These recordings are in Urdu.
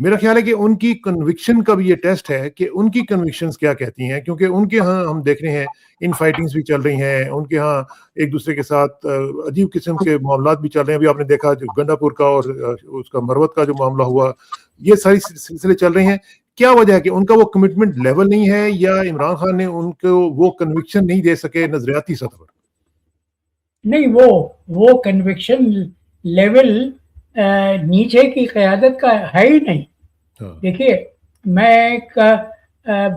میرا خیال ہے کہ ان کی کنوکشن کا بھی یہ ٹیسٹ ہے کہ ان کی کنوکشنز کیا کہتی ہیں، کیونکہ ان کے ہاں ہم دیکھ رہے ہیں ان فائٹنگز بھی چل رہی ہیں، ان کے ہاں ایک دوسرے کے ساتھ عجیب قسم کے معاملات بھی چل رہے ہیں. ابھی آپ نے دیکھا جو گنڈا پور کا اور اس کا مروت کا جو معاملہ ہوا، یہ ساری سلسلے چل رہے ہیں. کیا وجہ ہے کہ ان کا وہ کمٹمنٹ لیول نہیں ہے، یا عمران خان نے ان کو وہ کنوکشن نہیں دے سکے نظریاتی سطح پر؟ نہیں، وہ کنوکشن لیول نیچے کی قیادت کا ہے ہی نہیں. دیکھیے، میں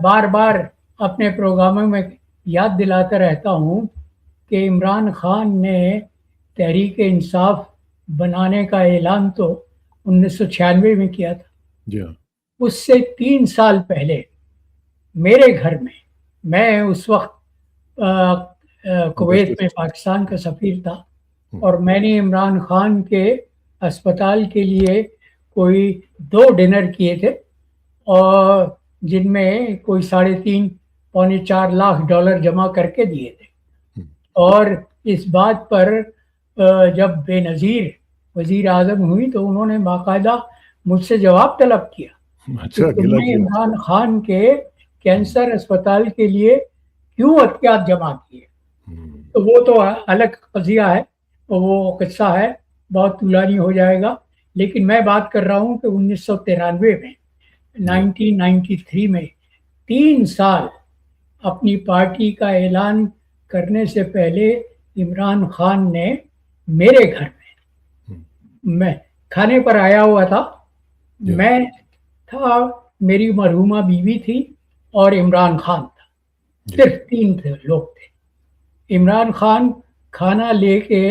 بار بار اپنے پروگراموں میں یاد دلاتا رہتا ہوں کہ عمران خان نے تحریک انصاف بنانے کا اعلان تو 1996 میں کیا تھا. جی ہاں. اس سے 3 سال پہلے میرے گھر میں اس وقت کویت میں پاکستان کا سفیر تھا، اور میں نے عمران خان کے اسپتال کے لیے کوئی 2 ڈنر کیے تھے، اور جن میں کوئی 3.5 پونے 4 لاکھ ڈالر جمع کر کے دیے تھے. اور اس بات پر جب بے نظیر وزیر اعظم ہوئی تو انہوں نے باقاعدہ مجھ سے جواب طلب کیا کہ تم نے عمران خان کے کینسر اسپتال کے لیے کیوں عطیات جمع کیے. تو وہ تو الگ قضیہ ہے، وہ قصہ ہے، بہت طولانی ہو جائے گا. لیکن میں بات کر رہا ہوں کہ 1993 میں 1993 میں 3 سال اپنی پارٹی کا اعلان کرنے سے پہلے عمران خان نے میرے گھر میں کھانے پر آیا ہوا تھا. میں تھا، میری مرحومہ بیوی تھی، اور عمران خان تھا. صرف 3 لوگ تھے. عمران خان کھانا لے کے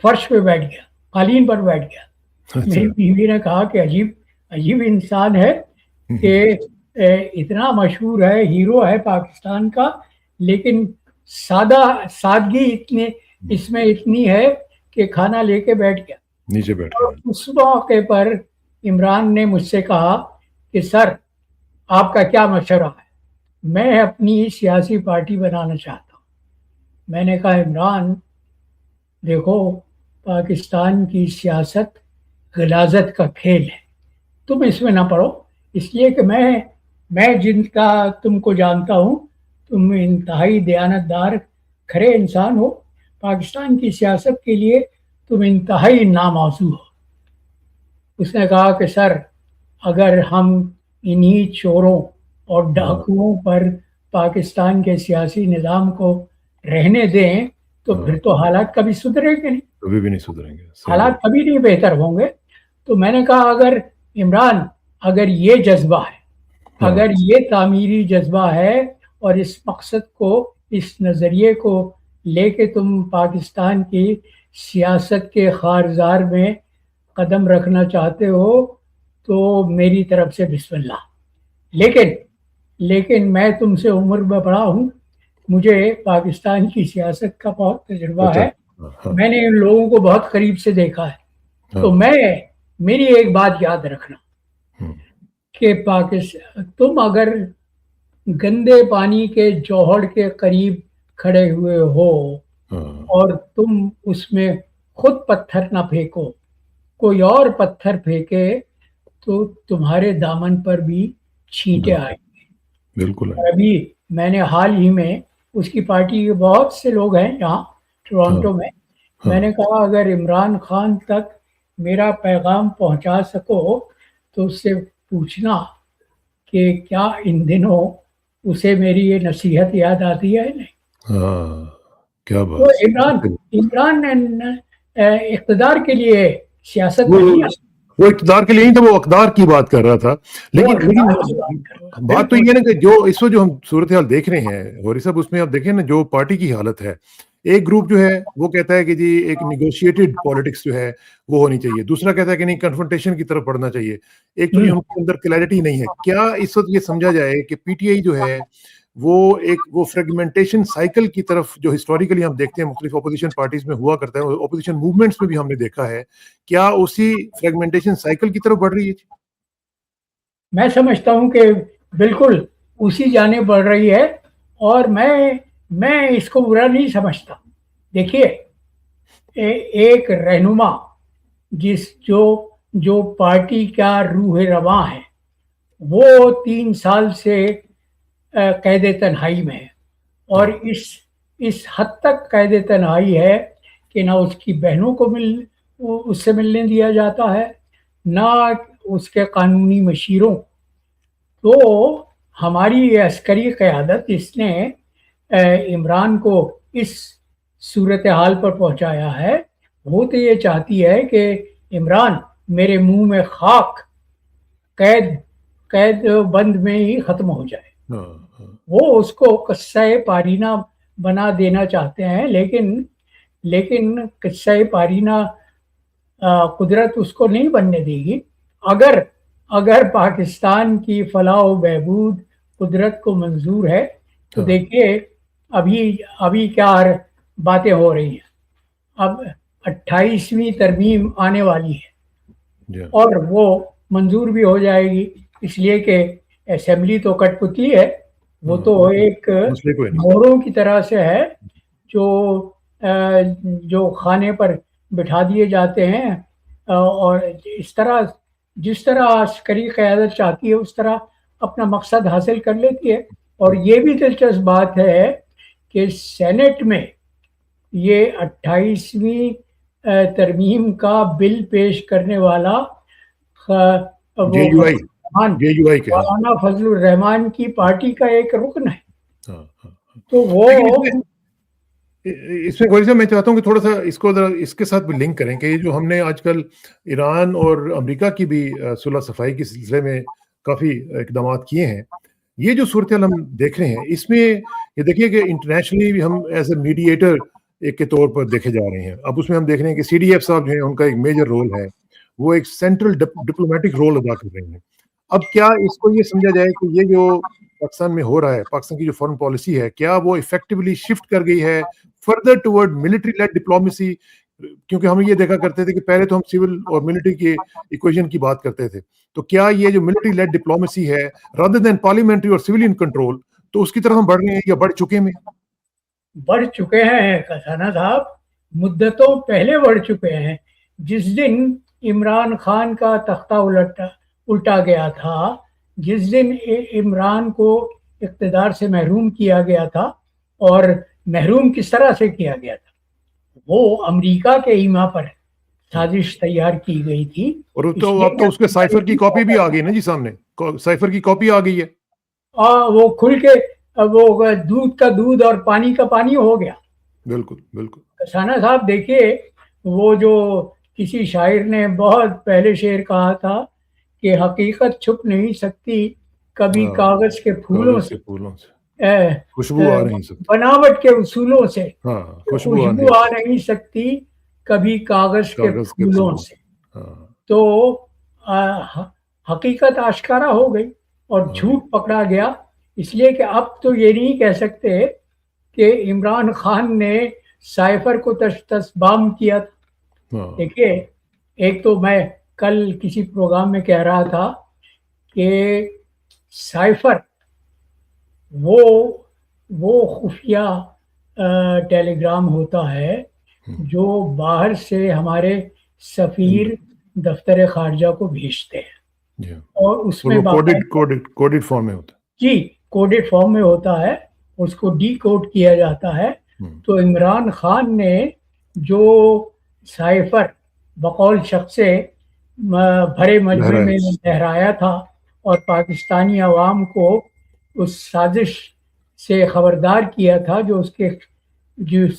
فرش پہ بیٹھ گیا، قالین پر بیٹھ گیا. میری بیوی نے کہا کہ عجیب انسان ہے کہ اتنا مشہور ہے، ہیرو ہے پاکستان کا، لیکن سادگی اس میں اتنی ہے کہ کھانا لے کے بیٹھ گیا نیچے بیٹھ گیا. اس موقع پر عمران نے مجھ سے کہا کہ سر، آپ کا کیا مشورہ ہے؟ میں اپنی سیاسی پارٹی بنانا چاہتا ہوں. میں نے کہا عمران، دیکھو، پاکستان کی سیاست غلاظت کا کھیل ہے، تم اس میں نہ پڑو. اس لیے کہ میں جن کا تم کو جانتا ہوں، تم انتہائی دیانتدار کھرے انسان ہو. پاکستان کی سیاست کے لیے تم انتہائی ناموزوں ہو. اس نے کہا کہ سر، اگر ہم انہی چوروں اور ڈاکوؤں پر پاکستان کے سیاسی نظام کو رہنے دیں تو پھر تو حالات کبھی سدھریں گے نہیں، کبھی بھی نہیں سدھریں گے، حالات کبھی نہیں بہتر ہوں گے. تو میں نے کہا اگر عمران، اگر یہ جذبہ ہے، اگر یہ تعمیری جذبہ ہے، اور اس مقصد کو، اس نظریے کو لے کے تم پاکستان کی سیاست کے خارزار میں قدم رکھنا چاہتے ہو، تو میری طرف سے بسم اللہ. لیکن میں تم سے عمر میں بڑا ہوں، مجھے پاکستان کی سیاست کا بہت تجربہ ہے، میں نے ان لوگوں کو بہت قریب سے دیکھا ہے. تو میری ایک بات یاد رکھنا کہ تم اگر گندے پانی کے جوہر کے قریب کھڑے ہوئے ہو اور تم اس میں خود پتھر نہ پھینکو، کوئی اور پتھر پھینکے تو تمہارے دامن پر بھی چھینٹے آئیں گے. بالکل. ابھی میں نے حال ہی میں اس کی پارٹی کے بہت سے لوگ ہیں یہاں ٹورانٹو میں، میں نے کہا اگر عمران خان تک میرا پیغام پہنچا سکو تو اس سے پوچھنا کہ کیا ان دنوں اسے میری یہ نصیحت یاد آتی ہے نہیں. کیا بات. تو عمران اقتدار کے لیے سیاست نہیں، وہ اقتدار کے لیے نہیں تھا، وہ اقدار کی بات کر رہا تھا. لیکن بات تو یہ ہے کہ جو اس وقت جو ہم صورتحال دیکھ رہے ہیں غوری صاحب، اس میں آپ دیکھیں نا جو پارٹی کی حالت ہے، ایک گروپ جو ہے وہ کہتا ہے کہ جی ایک نیگوشیٹڈ پالیٹکس جو ہے وہ ہونی چاہیے، دوسرا کہتا ہے کہ نہیں کنفرنٹیشن کی طرف بڑھنا چاہیے. ایک تو ان کے اندر کلیئرٹی نہیں ہے. کیا اس وقت یہ سمجھا جائے کہ پی ٹی آئی جو ہے وہ فریگمنٹیشن سائیکل کی طرف، جو ہسٹوریکلی ہم دیکھتے ہیں مختلف اپوزیشن پارٹیز میں ہوا کرتا ہے، اپوزیشن موومنٹس میں بھی ہم نے دیکھا ہے، کیا اسی فریگمنٹیشن سائیکل کی طرف بڑھ رہی ہے؟ میں سمجھتا ہوں کہ بالکل اسی جانب بڑھ رہی ہے، اور میں اس کو برا نہیں سمجھتا. دیکھیے، ایک رہنما جو جو پارٹی کا روح رواں ہے وہ 3 سال سے قید تنہائی میں ہے، اور اس حد تک قید تنہائی ہے کہ نہ اس کی بہنوں کو اس سے ملنے دیا جاتا ہے، نہ اس کے قانونی مشیروں۔ تو ہماری یہ عسکری قیادت اس نے عمران کو اس صورتحال پر پہنچایا ہے۔ وہ تو یہ چاہتی ہے کہ عمران میرے منہ میں خاک قید بند میں ہی ختم ہو جائے۔ وہ اس کو قصہ پارینہ بنا دینا چاہتے ہیں، لیکن قصہ پارینہ قدرت اس کو نہیں بننے دے گی۔ اگر پاکستان کی فلاح و بہبود قدرت کو منظور ہے تو دیکھیے ابھی کیا باتیں ہو رہی ہیں۔ اب 28ویں ترمیم آنے والی ہے اور وہ منظور بھی ہو جائے گی، اس لیے کہ اسمبلی تو کٹ پتلی ہے، وہ تو ایک موروں کی طرح سے ہے جو خانے پر بٹھا دیے جاتے ہیں، اور جس طرح عسکری قیادت چاہتی ہے اس طرح اپنا مقصد حاصل کر لیتی ہے۔ اور یہ بھی دلچسپ بات ہے کہ سینٹ میں یہ 28ویں ترمیم کا بل پیش کرنے والا مولانا فضل الرحمان کی پارٹی کا ایک رکن ہے۔ تو وہ اس میں غوری صاحب میں چاہتا ہوں کہ تھوڑا سا اس کو اس کے ساتھ بھی لنک کریں کہ یہ جو ہم نے آج کل ایران اور امریکہ کی بھی صلح صفائی کے سلسلے میں کافی اقدامات کیے ہیں، یہ جو صورتحال ہم دیکھ رہے ہیں اس میں یہ دیکھیے کہ انٹرنیشنلی بھی ہم ایز اے میڈیٹر ایک کے طور پر دیکھے جا رہے ہیں۔ اب اس میں ہم دیکھ رہے ہیں کہ سی ڈی ایف صاحب جو ہیں ان کا ایک میجر رول ہے، وہ ایک سینٹرل ڈپلومیٹک رول ادا کر رہے ہیں۔ اب کیا اس کو یہ سمجھا جائے کہ یہ جو پاکستان میں ہو رہا ہے، پاکستان کی جو فارن پالیسی ہے، کیا وہ افیکٹولی شفٹ کر گئی ہے further toward military led diplomacy? کیونکہ ہم یہ دیکھا کرتے تھے کہ پہلے تو ہم سول اور ملٹری کے ایکویشن کی بات کرتے تھے، تو کیا یہ جو ملٹری لیڈ ڈپلومیسی ہے رادر دین پارلیمنٹری اور سویلین کنٹرول، تو اس کی طرف ہم بڑھ رہے ہیں یا بڑھ چکے ہیں؟ بڑھ چکے ہیں کسانہ صاحب، مدتوں پہلے بڑھ چکے ہیں۔ جس دن عمران خان کا تختہ الٹا گیا تھا، جس دن عمران کو اقتدار سے محروم کیا گیا تھا، اور محروم کس طرح سے کیا گیا تھا، وہ امریکہ کے ایما پر سازش تیار کی گئی تھی۔ اور اب تو اس کے سائفر کی کاپی بھی آ گئی نا جی، سامنے سائفر کی کاپی آ گئی ہے۔ وہ کھل کے وہ دودھ کا دودھ اور پانی کا پانی ہو گیا۔ بالکل بالکل کسانہ صاحب دیکھیے، وہ جو کسی شاعر نے بہت پہلے شعر کہا تھا کہ حقیقت چھپ نہیں سکتی کبھی کاغذ کے پھولوں سے، خوشبو آ نہیں سکتی بناوٹ کے اصولوں سے، خوشبو آ نہیں سکتی کبھی کاغذ کے پھولوں سے۔ تو حقیقت آشکارا ہو گئی اور جھوٹ پکڑا گیا، اس لیے کہ اب تو یہ نہیں کہہ سکتے کہ عمران خان نے سائفر کو تسبام کیا تھا۔ دیکھیے، ایک تو میں کل کسی پروگرام میں کہہ رہا تھا کہ سائفر وہ خفیہ ٹیلی گرام ہوتا ہے جو باہر سے ہمارے سفیر دفتر خارجہ کو بھیجتے ہیں، اور اس میں کوڈڈ فارم میں ہوتا ہے۔ جی، کوڈڈ فارم میں ہوتا ہے، اس کو ڈی کوڈ کیا جاتا ہے۔ تو عمران خان نے جو سائفر بقول شخص سے بھرے مجمع میں لہرایا تھا اور پاکستانی عوام کو اس سازش سے خبردار کیا تھا جو اس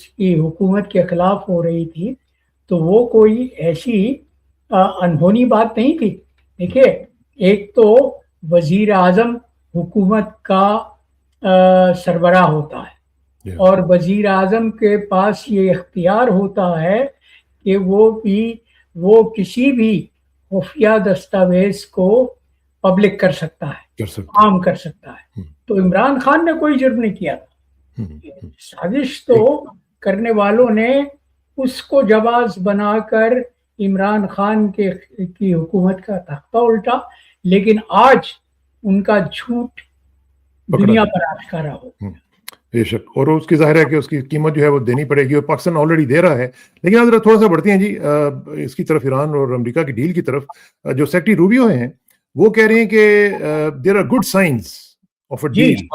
کی حکومت کے خلاف ہو رہی تھی، تو وہ کوئی ایسی انہونی بات نہیں تھی۔ دیکھیے، ایک تو وزیر اعظم حکومت کا سربراہ ہوتا ہے، اور وزیر اعظم کے پاس یہ اختیار ہوتا ہے کہ وہ کسی بھی خفیہ دستاویز کو پبلک کر سکتا ہے، عام کر سکتا ہے۔ تو عمران خان نے کوئی جرم نہیں کیا تھا، سازش تو کرنے والوں نے اس کو جواز بنا کر عمران خان کی حکومت کا تختہ الٹا، لیکن آج ان کا جھوٹ دنیا پر آشکارا ہو۔ بے شک، اور اس کی ظاہر ہے کہ اس کی قیمت جو ہے وہ دینی پڑے گی، اور پاکستان آلریڈی دے رہا ہے. لیکن ذرا تھوڑا سا بڑھتے ہیں جی اس کی طرف، ایران اور امریکہ کی ڈیل کی طرف. جو سیکٹری روبیو ہیں وہ کہہ رہے ہیں کہ there are good signs of a G deal.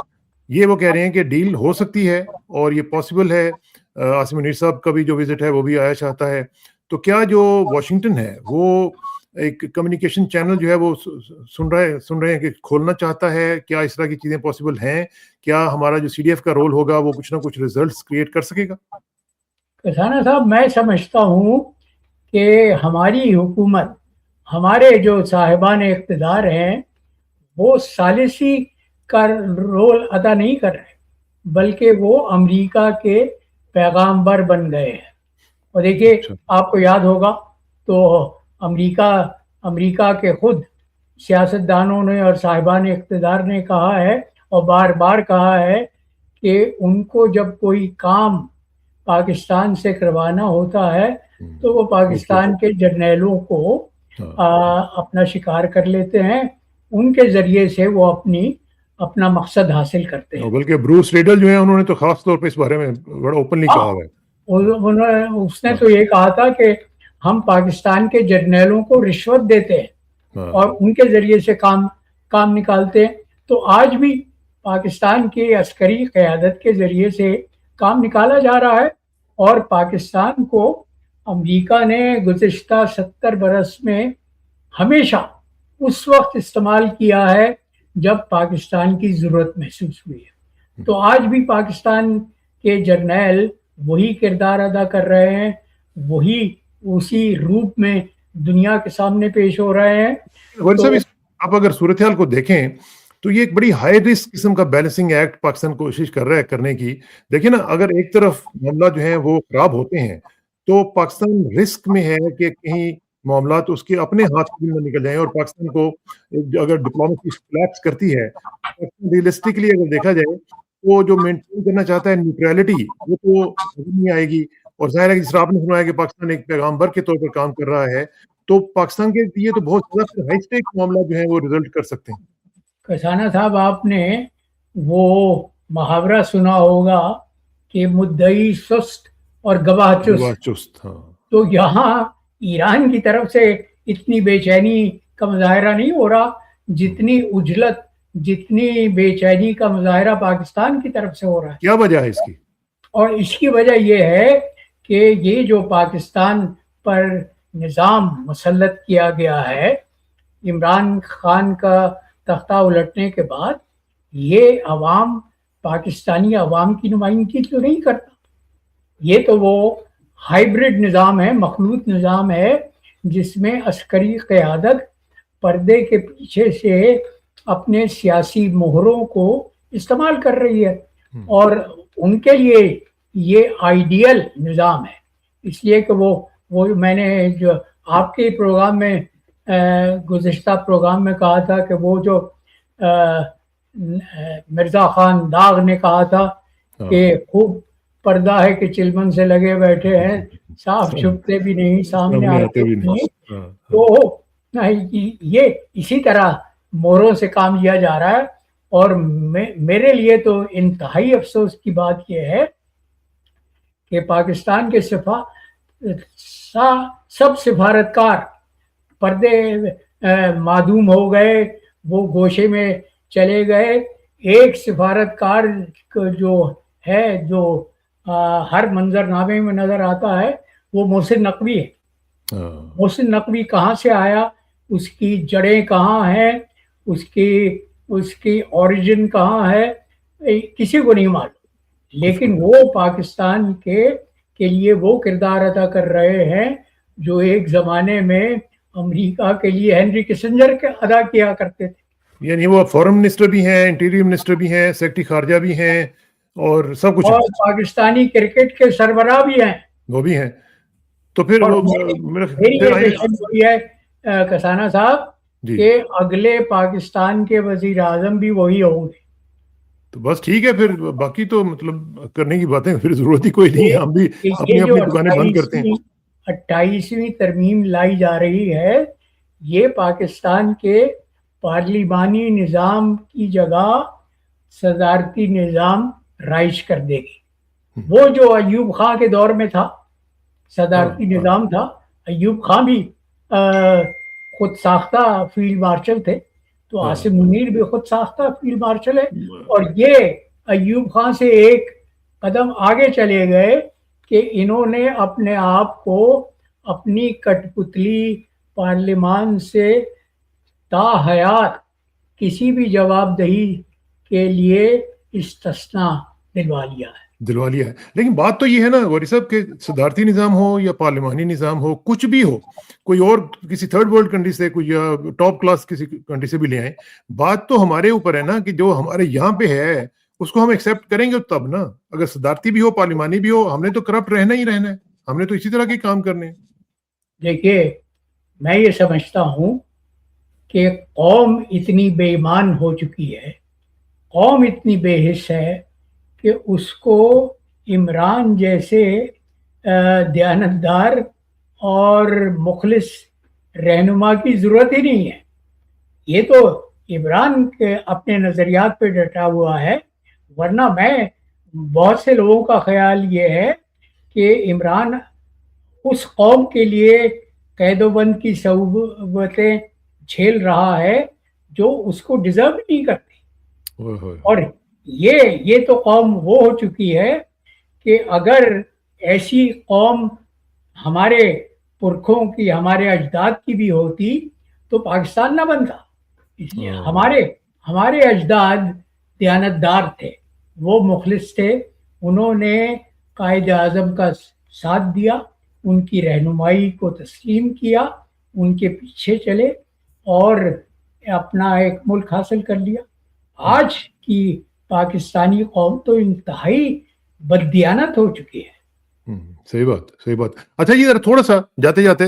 یہ وہ کہہ رہے ہیں کہ ڈیل ہو سکتی ہے اور یہ پاسبل ہے. عاصم منیر صاحب کا بھی جو وزٹ ہے وہ بھی آیا چاہتا ہے. تو کیا جو واشنگٹن ہے وہ ایک کمیونیکیشن چینل جو ہے وہ سن رہے ہیں کہ کھولنا چاہتا ہے؟ کیا اس طرح کی چیزیں پاسبل ہیں؟ کیا ہمارا جو سی ڈی ایف کا رول ہوگا وہ کچھ نہ کچھ ریزلٹس کریٹ کر سکے گا؟ کسانہ صاحب، میں سمجھتا ہوں کہ ہماری حکومت، ہمارے جو صاحبان اقتدار ہیں، وہ ثالثی کا رول ادا نہیں کر رہے، بلکہ وہ امریکہ کے پیغامبر بن گئے ہیں. اور دیکھیے، اچھا. آپ کو یاد ہوگا تو امریکہ کے خود سیاستدانوں نے اور صاحبان اقتدار نے کہا ہے، اور بار بار کہا ہے، کہ ان کو جب کوئی کام پاکستان سے کروانا ہوتا ہے تو وہ پاکستان کے جرنیلوں کو اپنا شکار کر لیتے ہیں. ان کے ذریعے سے وہ اپنا مقصد حاصل کرتے ہیں. بلکہ بروس ریڈل جو ہیں انہوں نے تو خاص طور پہ اس بارے میں بڑا اوپنلی کہا ہوا ہے. اس نے تو یہ کہا تھا کہ ہم پاکستان کے جرنیلوں کو رشوت دیتے ہیں اور ان کے ذریعے سے کام نکالتے ہیں. تو آج بھی پاکستان کی عسکری قیادت کے ذریعے سے کام نکالا جا رہا ہے. اور پاکستان کو امریکہ نے گزشتہ 70 برس میں ہمیشہ اس وقت استعمال کیا ہے جب پاکستان کی ضرورت محسوس ہوئی ہے. تو آج بھی پاکستان کے جرنیل وہی کردار ادا کر رہے ہیں، وہی اسی روپ میں دنیا کے سامنے پیش ہو رہے ہیں. آپ اگر صورتحال کو دیکھیں تو یہ ایک بڑی ہائی رسک قسم کا بیلنسنگ ایکٹ پاکستان کوشش کر رہا ہے کرنے کی. دیکھیں نا، اگر ایک طرف معاملات جو ہیں وہ خراب ہوتے ہیں تو پاکستان رسک میں ہے کہ کہیں معاملات اس کے اپنے ہاتھ سے نہ نکل جائیں، اور پاکستان کو اگر ڈپلومیسی کولیپس کرتی ہے، ریئلسٹکلی اگر دیکھا جائے تو جو مینٹین کرنا چاہتا ہے نیوٹرلٹی، وہ تو نہیں آئے گی. اور ظاہر ہے کہ جس طرح آپ نے سنایا کہ پاکستان ایک پیغامبر کے طور پر کام کر رہا ہے، تو پاکستان کے لیے تو بہت زیادہ ہائی اسٹیک معاملات جو ہیں وہ ریزلٹ کر سکتے ہیں. کسانہ صاحب، آپ نے وہ محاورہ سنا ہوگا کہ مدعی سست اور گواہ چست. تو یہاں ایران کی طرف سے اتنی بے چینی کا مظاہرہ نہیں ہو رہا جتنی اجلت، جتنی بے چینی کا مظاہرہ پاکستان کی طرف سے ہو رہا ہے. کیا وجہ ہے اس کی؟ اور اس کی وجہ یہ ہے کہ یہ جو پاکستان پر نظام مسلط کیا گیا ہے عمران خان کا تختہ الٹنے کے بعد، یہ عوام، پاکستانی عوام کی نمائندگی تو نہیں کرتا. یہ تو وہ ہائیبرڈ نظام ہے، مخلوط نظام ہے، جس میں عسکری قیادت پردے کے پیچھے سے اپنے سیاسی مہروں کو استعمال کر رہی ہے. اور ان کے لیے یہ آئیڈیل نظام ہے، اس لیے کہ وہ میں نے جو آپ کے پروگرام میں گزشتہ پروگرام میں کہا تھا کہ وہ جو مرزا خان داغ نے کہا تھا کہ خوب پردہ ہے کہ چلمن سے لگے بیٹھے ہیں، صاف چھپتے بھی نہیں، سامنے آتے بھی نہیں. تو یہ اسی طرح موروں سے کام لیا جا رہا ہے. اور میرے لیے تو انتہائی افسوس کی بات یہ ہے کہ پاکستان کے سب سفارتکار پردے معدوم ہو گئے، وہ گوشے میں چلے گئے. ایک سفارتکار جو ہے، جو ہر منظر نامے میں نظر آتا ہے، وہ محسن نقوی ہے. محسن نقوی کہاں سے آیا، اس کی جڑیں کہاں ہیں، اس کی اوریجن کہاں ہے، کسی کو نہیں معلوم. لیکن وہ پاکستان کے لیے وہ کردار ادا کر رہے ہیں جو ایک زمانے میں امریکہ کے لیے ہنری کسنجر ادا کیا کرتے تھے. یعنی وہ فورن منسٹر بھی ہیں، انٹیریئر منسٹر بھی ہیں، سیکرٹری خارجہ بھی ہیں، اور سب کچھ، اور پاکستانی کرکٹ کے سربراہ بھی ہیں، وہ بھی ہیں. تو پھر میری یہ ہے کسانہ صاحب کہ اگلے پاکستان کے وزیر اعظم بھی وہی ہوں گے. تو بس ٹھیک ہے، پھر باقی تو مطلب کرنے کی باتیں پھر ضرورت ہی کوئی نہیں ہے. ہم بھی اپنی دکانیں بند کرتے ہیں. 28ویں ترمیم لائی جا رہی ہے، یہ پاکستان کے پارلیمانی نظام کی جگہ صدارتی نظام رائج کر دے گی. وہ جو ایوب خان کے دور میں تھا صدارتی نظام تھا, ایوب خان بھی خود ساختہ فیلڈ مارشل تھے, تو عاصم منیر بھی خود ساختہ فیلڈ مارشل ہے, اور یہ ایوب خان سے ایک قدم آگے چلے گئے کہ انہوں نے اپنے آپ کو اپنی کٹ پتلی پارلیمان سے تا حیات کسی بھی جواب دہی کے لیے استثنا دلوا لیا ہے. لیکن بات تو یہ ہے نا غوری صاحب کہ صدارتی نظام ہو یا پارلیمانی نظام ہو, کچھ بھی ہو, کوئی اور کسی تھرڈ ورلڈ کنٹری سے, کوئی یا ٹاپ کلاس کسی کنٹری سے بھی لے آئیں, بات تو ہمارے اوپر ہے نا کہ جو ہمارے یہاں پہ ہے اس کو ہم ایکسیپٹ کریں گے تب نا. اگر صدارتی بھی ہو پارلیمانی بھی ہو, ہم نے تو کرپٹ رہنا ہی رہنا ہے, ہم نے تو اسی طرح کے کام کرنے ہیں. دیکھیے میں یہ سمجھتا ہوں کہ قوم اتنی بے ایمان ہو چکی ہے, قوم اتنی بے حس ہے کہ اس کو عمران جیسے دیانتدار اور مخلص رہنما کی ضرورت ہی نہیں ہے. یہ تو عمران کے اپنے نظریات پہ ڈٹا ہوا ہے, ورنہ میں بہت سے لوگوں کا خیال یہ ہے کہ عمران اس قوم کے لیے قید و بند کی صعوبتیں جھیل رہا ہے جو اس کو ڈیزرو نہیں کرتی. اور یہ تو قوم وہ ہو چکی ہے کہ اگر ایسی قوم ہمارے پرکھوں کی, ہمارے اجداد کی بھی ہوتی تو پاکستان نہ بنتا. اس لیے ہمارے اجداد دیانتدار تھے, وہ مخلص تھے, انہوں نے قائد اعظم کا ساتھ دیا, ان کی رہنمائی کو تسلیم کیا, ان کے پیچھے چلے اور اپنا ایک ملک حاصل کر لیا. آج کی پاکستانی قوم تو انتہائی بددیانت ہو چکی ہے. صحیح بات. اچھا یہ ذرا تھوڑا سا جاتے جاتے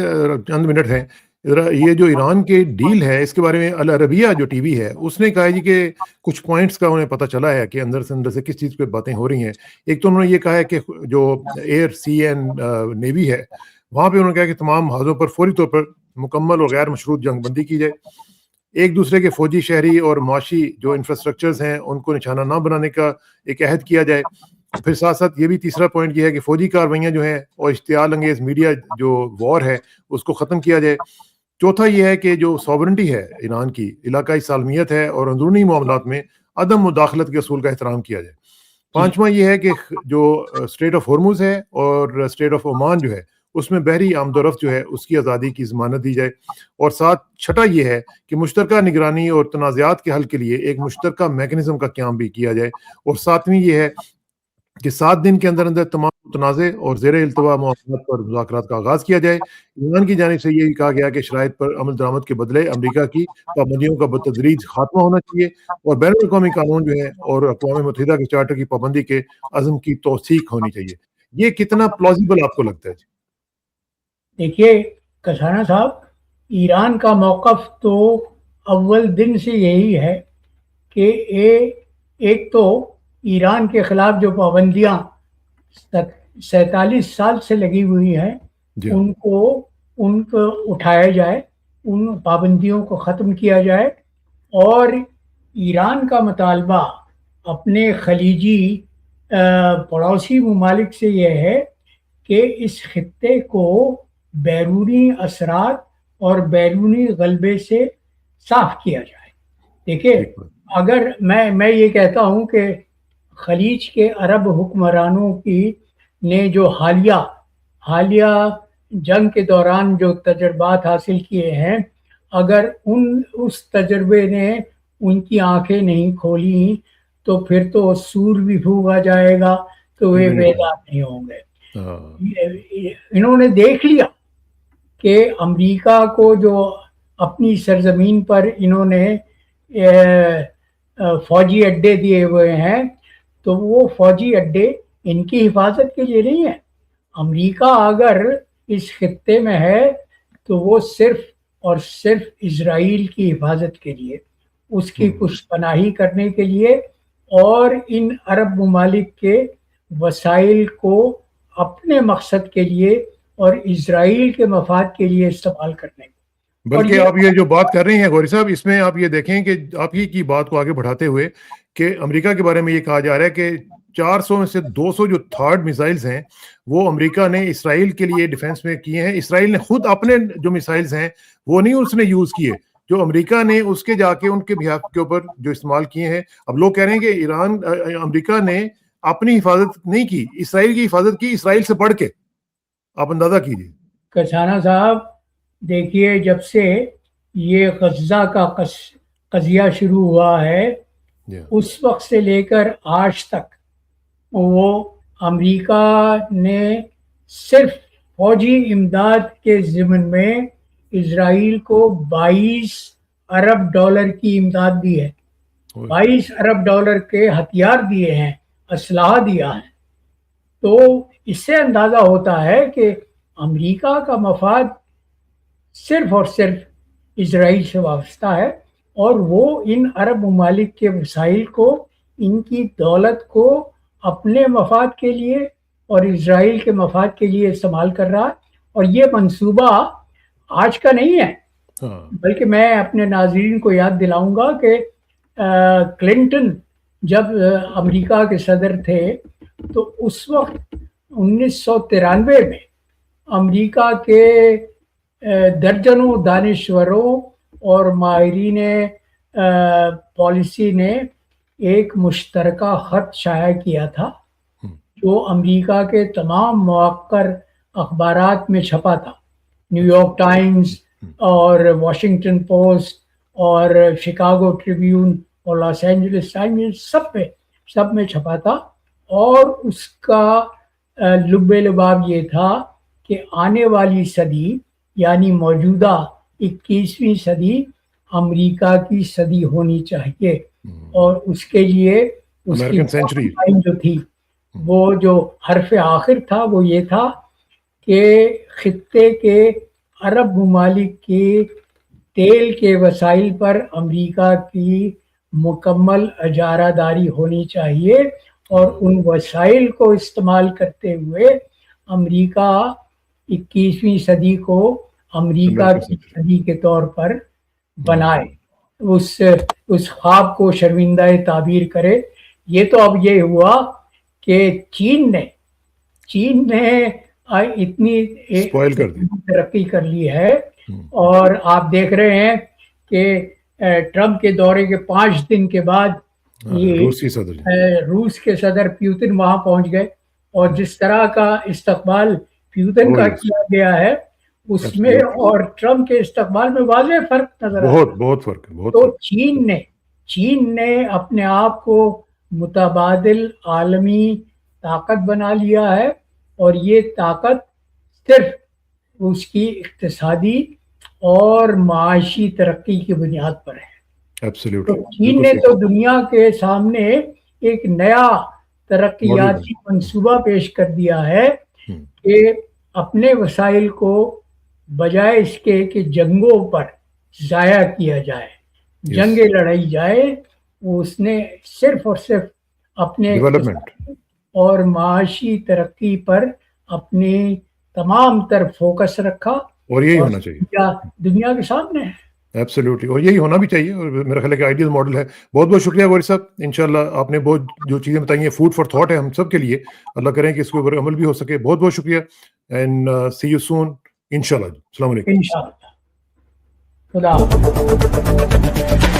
چند منٹ ہیں, ذرا یہ جو ایران کے ڈیل ہے اس کے بارے میں العربیہ جو ٹی وی ہے اس نے کہا جی کہ کچھ پوائنٹس کا انہیں پتہ چلا ہے کہ اندر سے کس چیز پہ باتیں ہو رہی ہیں. ایک تو انہوں نے یہ کہا ہے کہ جو ایئر, سی اینڈ نیوی ہے وہاں پہ انہوں نے کہا کہ تمام محاذوں پر فوری طور پر مکمل اور غیر مشروط جنگ بندی کی جائے, ایک دوسرے کے فوجی, شہری اور معاشی جو انفراسٹرکچرز ہیں ان کو نشانہ نہ بنانے کا ایک عہد کیا جائے. پھر ساتھ ساتھ یہ بھی تیسرا پوائنٹ یہ ہے کہ فوجی کارروائیاں جو ہیں اور اشتعال انگیز میڈیا جو وار ہے اس کو ختم کیا جائے. چوتھا یہ ہے کہ جو سوورنٹی ہے ایران کی, علاقائی سالمیت ہے اور اندرونی معاملات میں عدم مداخلت کے اصول کا احترام کیا جائے. پانچواں یہ ہے کہ جو اسٹریٹ آف ہرمز ہے اور اسٹریٹ آف عمان جو ہے اس میں بحری آمد و رفت جو ہے اس کی آزادی کی ضمانت دی جائے. اور چھٹا یہ ہے کہ مشترکہ نگرانی اور تنازعات کے حل کے لیے ایک مشترکہ میکنزم کا قیام بھی کیا جائے. اور ساتویں یہ ہے کہ 7 دن کے اندر تمام متنازع اور زیر التوا معاملات پر مذاکرات کا آغاز کیا جائے. ایران کی جانب سے یہ کہا گیا کہ شرائط پر عمل درآمد کے بدلے امریکہ کی پابندیوں کا بتدریج خاتمہ ہونا چاہیے اور بین الاقوامی قانون جو ہے اور اقوام متحدہ کے چارٹر کی پابندی کے عزم کی توثیق ہونی چاہیے. یہ کتنا پلازیبل آپ کو لگتا ہے؟ دیکھیے کسانہ صاحب, ایران کا موقف تو اول دن سے یہی ہے کہ ایک تو ایران کے خلاف جو پابندیاں 47 سال سے لگی ہوئی ہیں ان کو اٹھایا جائے, ان پابندیوں کو ختم کیا جائے. اور ایران کا مطالبہ اپنے خلیجی پڑوسی ممالک سے یہ ہے کہ اس خطے کو بیرونی اثرات اور بیرونی غلبے سے صاف کیا جائے. دیکھیے اگر میں یہ کہتا ہوں کہ خلیج کے عرب حکمرانوں نے جو حالیہ جنگ کے دوران جو تجربات حاصل کیے ہیں, اگر اس تجربے نے ان کی آنکھیں نہیں کھولی تو پھر تو سور بھی پھونکا جائے گا تو وہ بیدار نہیں ہوں گے. انہوں نے دیکھ لیا کہ امریکہ کو جو اپنی سرزمین پر انہوں نے فوجی اڈے دیے ہوئے ہیں تو وہ فوجی اڈے ان کی حفاظت کے لیے نہیں ہیں. امریکہ اگر اس خطے میں ہے تو وہ صرف اور صرف اسرائیل کی حفاظت کے لیے, اس کی پشت پناہی کرنے کے لیے اور ان عرب ممالک کے وسائل کو اپنے مقصد کے لیے اور اسرائیل کے مفاد کے لیے استعمال کرنے کو. بلکہ آپ یہ جو بات کر رہے ہیں غوری صاحب, اس میں آپ یہ دیکھیں کہ آپ ہی کی بات کو آگے بڑھاتے ہوئے کہ امریکہ کے بارے میں یہ کہا جا رہا ہے کہ 400 میں سے 200 جو تھرڈ میزائلز ہیں وہ امریکہ نے اسرائیل کے لیے ڈیفنس میں کیے ہیں. اسرائیل نے خود اپنے جو میزائلز ہیں وہ نہیں اس نے یوز کیے, جو امریکہ نے اس کے جا کے ان کے بہاف کے اوپر جو استعمال کیے ہیں. اب لوگ کہہ رہے ہیں کہ امریکہ نے اپنی حفاظت نہیں کی, اسرائیل کی حفاظت کی, اسرائیل سے بڑھ کے. آپ اندازہ کیجیے. کسانہ صاحب دیکھیے, جب سے یہ غزہ کا قضیہ شروع ہوا ہے اس وقت سے لے کر آج تک وہ امریکہ نے صرف فوجی امداد کے ضمن میں اسرائیل کو 22 ارب ڈالر کی امداد دی ہے. 22 ارب ڈالر کے ہتھیار دیے ہیں, اسلحہ دیا ہے. تو اس سے اندازہ ہوتا ہے کہ امریکہ کا مفاد صرف اور صرف اسرائیل سے وابستہ ہے, اور وہ ان عرب ممالک کے وسائل کو, ان کی دولت کو اپنے مفاد کے لیے اور اسرائیل کے مفاد کے لیے استعمال کر رہا ہے. اور یہ منصوبہ آج کا نہیں ہے, بلکہ میں اپنے ناظرین کو یاد دلاؤں گا کہ کلنٹن جب امریکہ کے صدر تھے تو اس وقت 1993 میں امریکہ کے درجنوں دانشوروں اور ماہرین پالیسی نے ایک مشترکہ خط شائع کیا تھا جو امریکہ کے تمام موقر اخبارات میں چھپا تھا. نیو یارک ٹائمز اور واشنگٹن پوسٹ اور شکاگو ٹریبیون اور لاس اینجلس ٹائمز سب میں چھپا تھا. اور اس کا لب لباب یہ تھا کہ آنے والی صدی یعنی موجودہ 21ویں صدی امریکہ کی صدی ہونی چاہیے, اور اس کے لیے اس کی جو تھی وہ جو حرف آخر تھا وہ یہ تھا کہ خطے کے عرب ممالک کی تیل کے وسائل پر امریکہ کی مکمل اجارہ داری ہونی چاہیے, اور ان وسائل کو استعمال کرتے ہوئے امریکہ 21ویں صدی کو امریکہ کی صدی کے طور پر بنائے, اس خواب کو شرمندہ تعبیر کرے. یہ تو اب یہ ہوا کہ چین نے اتنی ترقی کر لی ہے, اور آپ دیکھ رہے ہیں کہ ٹرمپ کے دورے کے 5 دن کے بعد روس کے صدر پیوتن وہاں پہنچ گئے, اور جس طرح کا استقبال پیوتن کا کیا گیا ہے اس میں اور ٹرمپ کے استقبال میں واضح فرق نظر آتا ہے. بہت فرق ہے. تو چین نے اپنے آپ کو متبادل عالمی طاقت بنا لیا ہے, اور یہ طاقت صرف اس کی اقتصادی اور معاشی ترقی کی بنیاد پر ہے. تو چین نے تو دنیا کے سامنے ایک نیا ترقیاتی منصوبہ پیش کر دیا ہے کہ اپنے وسائل کو بجائے اس کے کہ جنگوں پر ضائع کیا جائے, جنگیں لڑائی جائے, اس نے صرف اور صرف اپنے اور معاشی ترقی پر اپنی تمام تر فوکس رکھا, اور یہی ہونا چاہیے دنیا کے سامنے ہے. ایبسلیوٹلی, اور یہی ہونا بھی چاہیے, اور میرا خیال ہے کہ آئیڈیل ماڈل ہے. بہت بہت شکریہ غوری صاحب. انشاءاللہ آپ نے بہت جو چیزیں بتائی ہیں فوڈ فار تھاٹ ہے ہم سب کے لیے. اللہ کریں کہ اس کے اوپر عمل بھی ہو سکے. بہت بہت شکریہ, اینڈ سی یو سون انشاءاللہ. السلام علیکم. انشاءاللہ. خدا حافظ.